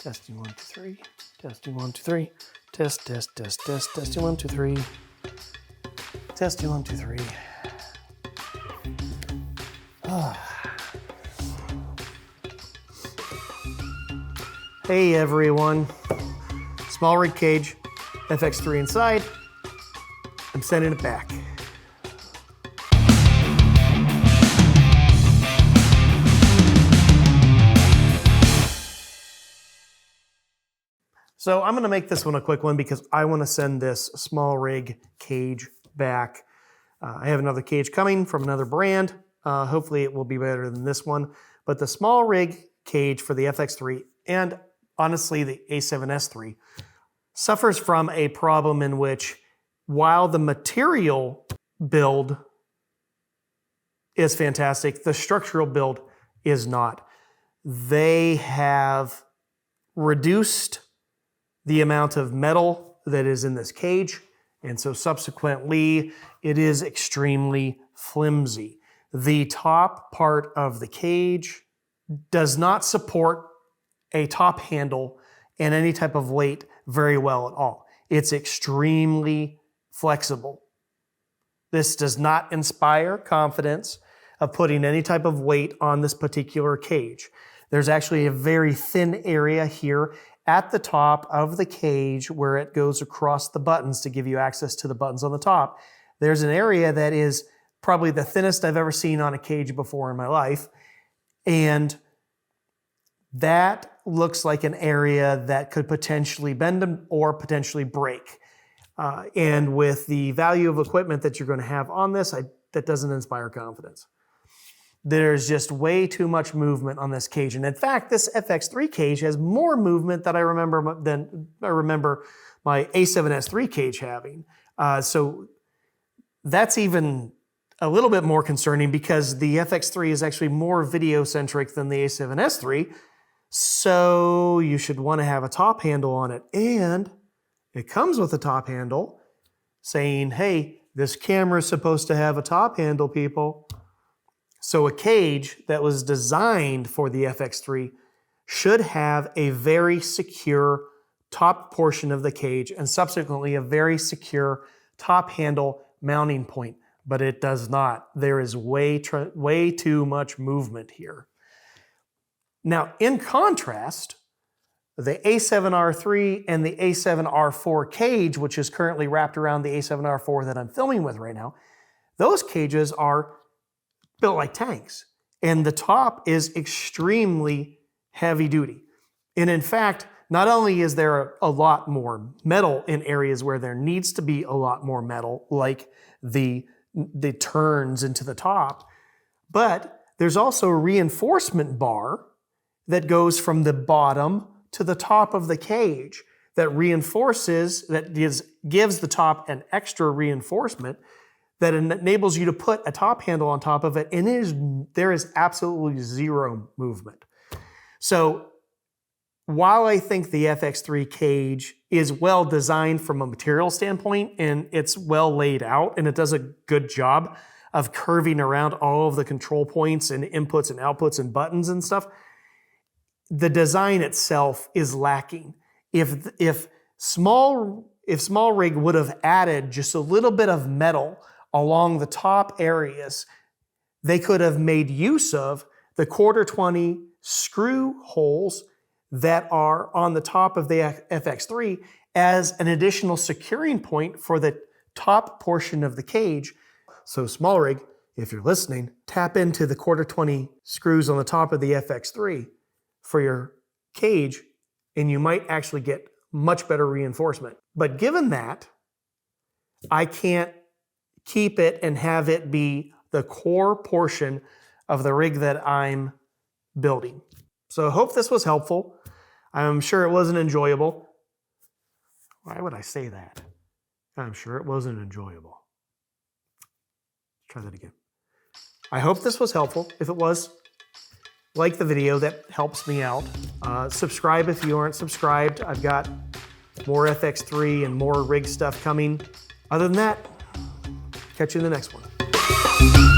Testing 1, 2, 3. Testing 1, 2, 3. Test, test, test, test. Testing 1, 2, 3. Testing 1, 2, 3. Hey everyone. Smallrig Cage, FX3 inside. I'm sending it back. So I'm gonna make this one a quick one because I wanna send this Smallrig Cage back. I have another cage coming from another brand. Hopefully it will be better than this one. But the Smallrig Cage for the FX3 and honestly the A7S3 suffers from a problem in which while the material build is fantastic, the structural build is not. They have reduced the amount of metal that is in this cage, and so subsequently it is extremely flimsy. The top part of the cage does not support a top handle and any type of weight very well at all. It's extremely flexible. This does not inspire confidence of putting any type of weight on this particular cage. There's actually a very thin area here at the top of the cage where it goes across the buttons to give you access to the buttons on the top. There's an area that is probably the thinnest I've ever seen on a cage before in my life. And that looks like an area that could potentially bend or potentially break. And with the value of equipment that you're going to have on this, that doesn't inspire confidence. There's just way too much movement on this cage. And in fact, this FX3 cage has more movement than I remember my A7S3 cage having. So that's even a little bit more concerning because the FX3 is actually more video-centric than the A7S3. So you should want to have a top handle on it. And it comes with a top handle saying, hey, this camera is supposed to have a top handle, people. So a cage that was designed for the FX3 should have a very secure top portion of the cage and subsequently a very secure top handle mounting point, but it does not. There is way too much movement here. Now, in contrast, the A7R3 and the A7R4 cage, which is currently wrapped around the A7R4 that I'm filming with right now, those cages are built like tanks. And the top is extremely heavy duty. And in fact, not only is there a lot more metal in areas where there needs to be a lot more metal, like the turns into the top, but there's also a reinforcement bar that goes from the bottom to the top of the cage that reinforces, gives the top an extra reinforcement that enables you to put a top handle on top of it, and there is absolutely zero movement. So while I think the FX3 cage is well designed from a material standpoint and it's well laid out and it does a good job of curving around all of the control points and inputs and outputs and buttons and stuff, the design itself is lacking. If Smallrig would have added just a little bit of metal along the top areas, they could have made use of the 1/4-20 screw holes that are on the top of the FX3 as an additional securing point for the top portion of the cage. So Smallrig, if you're listening, tap into the 1/4-20 screws on the top of the FX3 for your cage, and you might actually get much better reinforcement. But given that, I can't keep it and have it be the core portion of the rig that I'm building. So I hope this was helpful. I'm sure it wasn't enjoyable. Why would I say that? I'm sure it wasn't enjoyable. Try that again. I hope this was helpful. If it was, like the video, that helps me out. Subscribe if you aren't subscribed. I've got more FX3 and more rig stuff coming. Other than that, catch you in the next one.